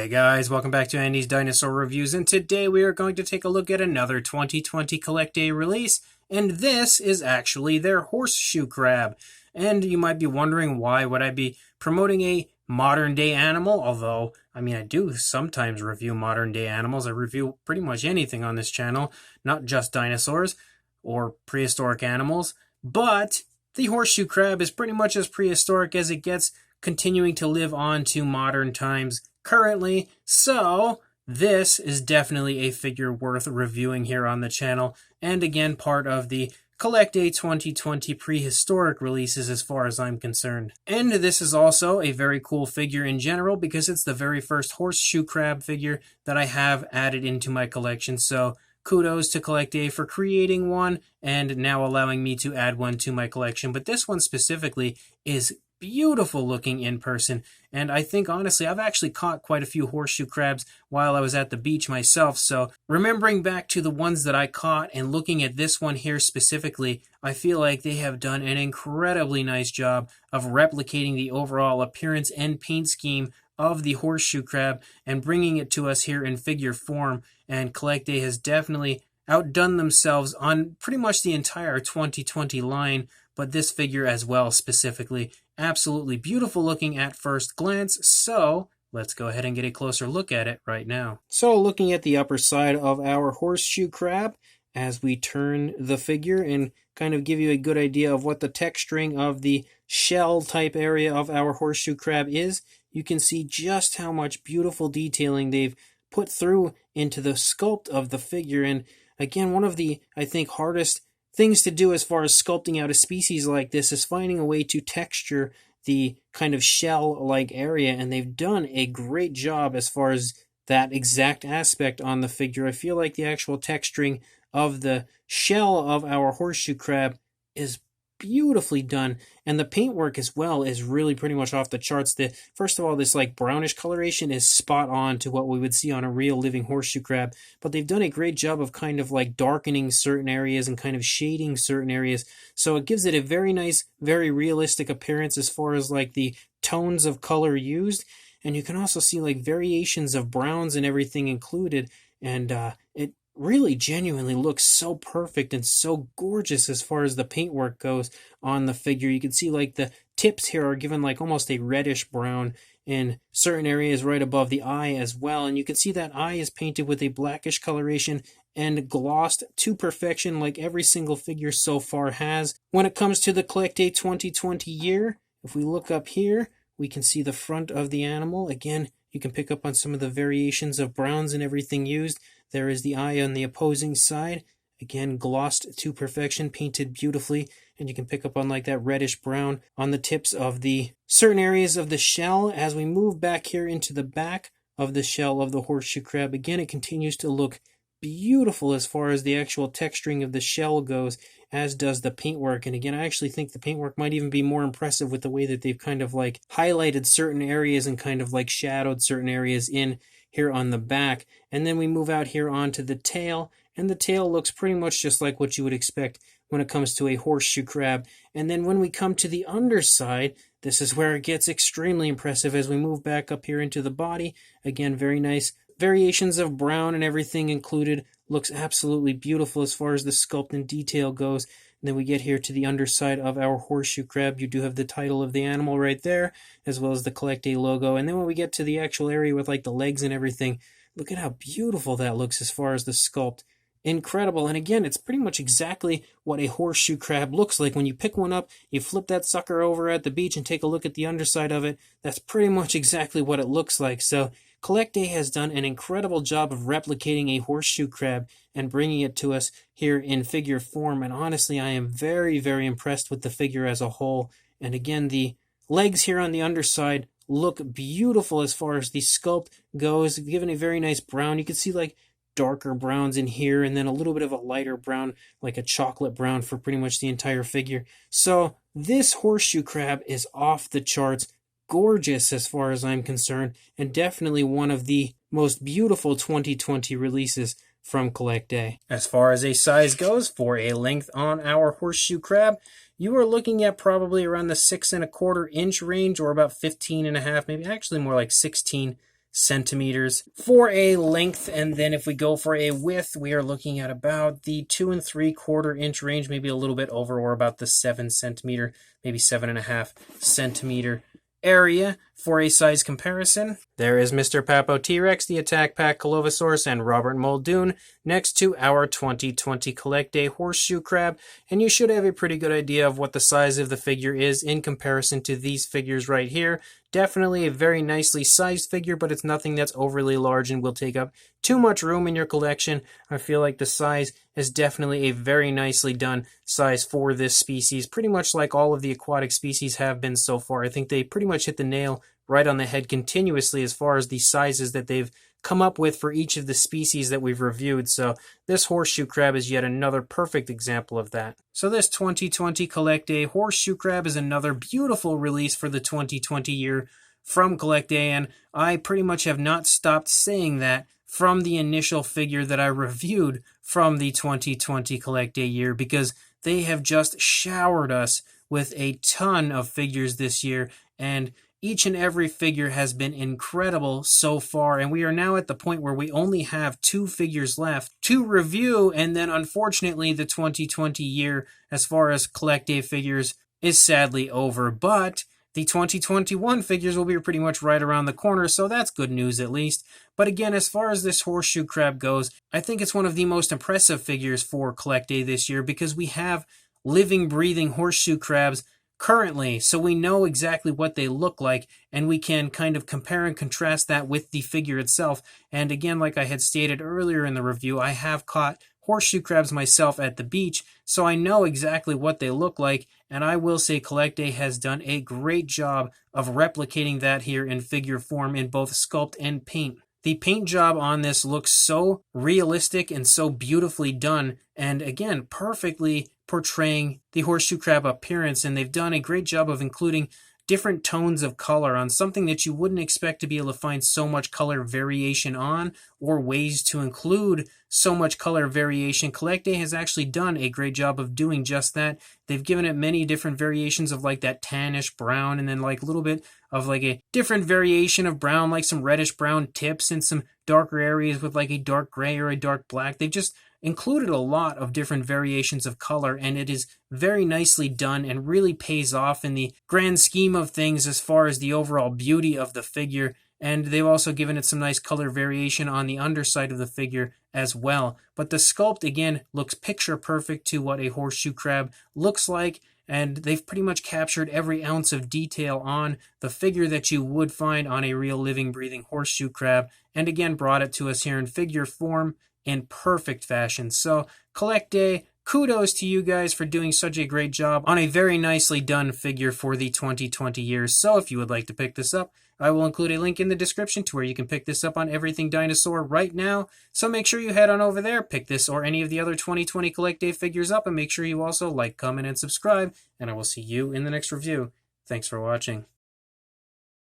Hey guys, welcome back to Andy's Dinosaur Reviews, and today we are going to take a look at another 2020 Collecta release, and this is actually their Horseshoe Crab. And you might be wondering, why would I be promoting a modern day animal? Although, I do sometimes review modern day animals. I review pretty much anything on this channel, not just dinosaurs or prehistoric animals, but the Horseshoe Crab is pretty much as prehistoric as it gets, continuing to live on to modern times currently, so this is definitely a figure worth reviewing here on the channel, and again part of the Collecta 2020 prehistoric releases as far as I'm concerned. And this is also a very cool figure in general because it's the very first Horseshoe Crab figure that I have added into my collection, so kudos to Collecta for creating one and now allowing me to add one to my collection. But this one specifically is beautiful looking in person, and I think honestly I've actually caught quite a few horseshoe crabs while I was at the beach myself, so remembering back to the ones that I caught and looking at this one here specifically, I feel like they have done an incredibly nice job of replicating the overall appearance and paint scheme of the horseshoe crab and bringing it to us here in figure form. And Collecta has definitely outdone themselves on pretty much the entire 2020 line, but this figure as well specifically. Absolutely beautiful looking at first glance, so let's go ahead and get a closer look at it right now. So looking at the upper side of our horseshoe crab, as we turn the figure and kind of give you a good idea of what the texturing of the shell type area of our horseshoe crab is, you can see just how much beautiful detailing they've put through into the sculpt of the figure. And again, one of the, I think, hardest things to do as far as sculpting out a species like this is finding a way to texture the kind of shell-like area, and they've done a great job as far as that exact aspect on the figure. I feel like the actual texturing of the shell of our horseshoe crab is beautifully done, and the paintwork as well is really pretty much off the charts. First of all, this like brownish coloration is spot on to what we would see on a real living horseshoe crab, but they've done a great job of kind of like darkening certain areas and kind of shading certain areas, so it gives it a very nice, very realistic appearance as far as like the tones of color used. And you can also see like variations of browns and everything included, and it really genuinely looks so perfect and so gorgeous as far as the paintwork goes on the figure. You can see like the tips here are given like almost a reddish brown in certain areas right above the eye as well, and you can see that eye is painted with a blackish coloration and glossed to perfection like every single figure so far has. When it comes to the Collecta 2020 year, if we look up here, we can see the front of the animal. Again, you can pick up on some of the variations of browns and everything used. There is the eye on the opposing side, again glossed to perfection, painted beautifully, and you can pick up on like that reddish brown on the tips of the certain areas of the shell. As we move back here into the back of the shell of the horseshoe crab, again it continues to look beautiful as far as the actual texturing of the shell goes, as does the paintwork. And again, I actually think the paintwork might even be more impressive with the way that they've kind of like highlighted certain areas and kind of like shadowed certain areas in here on the back. And then we move out here onto the tail, and the tail looks pretty much just like what you would expect when it comes to a horseshoe crab. And then when we come to the underside, this is where it gets extremely impressive as we move back up here into the body. Again, very nice variations of brown and everything included. Looks absolutely beautiful as far as the sculpt and detail goes. And then we get here to the underside of our horseshoe crab. You do have the title of the animal right there, as well as the Collecta logo. And then when we get to the actual area with like the legs and everything, look at how beautiful that looks as far as the sculpt. Incredible. And again, it's pretty much exactly what a horseshoe crab looks like. When you pick one up, you flip that sucker over at the beach and take a look at the underside of it. That's pretty much exactly what it looks like. So Collecta has done an incredible job of replicating a horseshoe crab and bringing it to us here in figure form. And honestly, I am very, very impressed with the figure as a whole. And again, the legs here on the underside look beautiful as far as the sculpt goes, given a very nice brown. You can see like darker browns in here, and then a little bit of a lighter brown, like a chocolate brown for pretty much the entire figure. So this horseshoe crab is off the charts, gorgeous as far as I'm concerned, and definitely one of the most beautiful 2020 releases from Collecta. As far as a size goes, for a length on our horseshoe crab, you are looking at probably around the 6¼ inch range, or about 15 and a half, maybe actually more like 16 centimeters for a length, and then if we go for a width, we are looking at about the 2 3/4 inch range, maybe a little bit over, or about the 7 centimeter, maybe 7.5 centimeter area for a size comparison. There is Mr. Papo T-Rex, the Attack Pack Colovosaurus, and Robert Muldoon next to our 2020 Collect Day Horseshoe Crab, and you should have a pretty good idea of what the size of the figure is in comparison to these figures right here. Definitely a very nicely sized figure, but it's nothing that's overly large and will take up too much room in your collection. I feel like the size is definitely a very nicely done size for this species, pretty much like all of the aquatic species have been so far. I think they pretty much hit the nail right on the head continuously as far as the sizes that they've come up with for each of the species that we've reviewed. So this horseshoe crab is yet another perfect example of that. So this 2020 Collect Day Horseshoe Crab is another beautiful release for the 2020 year from Collect Day, and I pretty much have not stopped saying that from the initial figure that I reviewed from the 2020 Collect Day year, because they have just showered us with a ton of figures this year, and each and every figure has been incredible so far, and we are now at the point where we only have 2 figures left to review, and then unfortunately the 2020 year, as far as Collect Day figures, is sadly over, but the 2021 figures will be pretty much right around the corner, so that's good news at least. But again, as far as this horseshoe crab goes, I think it's one of the most impressive figures for Collect Day this year, because we have living, breathing horseshoe crabs currently, so we know exactly what they look like, and we can kind of compare and contrast that with the figure itself. And again, like I had stated earlier in the review, I have caught horseshoe crabs myself at the beach, so I know exactly what they look like, and I will say Collect Day has done a great job of replicating that here in figure form in both sculpt and paint. The paint job on this looks so realistic and so beautifully done, and again, perfectly portraying the horseshoe crab appearance, and they've done a great job of including different tones of color on something that you wouldn't expect to be able to find so much color variation on, or ways to include so much color variation. Collect Day has actually done a great job of doing just that. They've given it many different variations of like that tannish brown, and then like a little bit of like a different variation of brown, like some reddish brown tips and some darker areas with like a dark gray or a dark black. They've just included a lot of different variations of color, and it is very nicely done and really pays off in the grand scheme of things as far as the overall beauty of the figure. And they've also given it some nice color variation on the underside of the figure as well. But the sculpt, again, looks picture perfect to what a horseshoe crab looks like, and they've pretty much captured every ounce of detail on the figure that you would find on a real living, breathing horseshoe crab, and again brought it to us here in figure form in perfect fashion. So Collect Day, kudos to you guys for doing such a great job on a very nicely done figure for the 2020 year. So if you would like to pick this up, I will include a link in the description to where you can pick this up on Everything Dinosaur right now. So make sure you head on over there, pick this or any of the other 2020 Collect Day figures up, and make sure you also like, comment, and subscribe, and I will see you in the next review. Thanks for watching.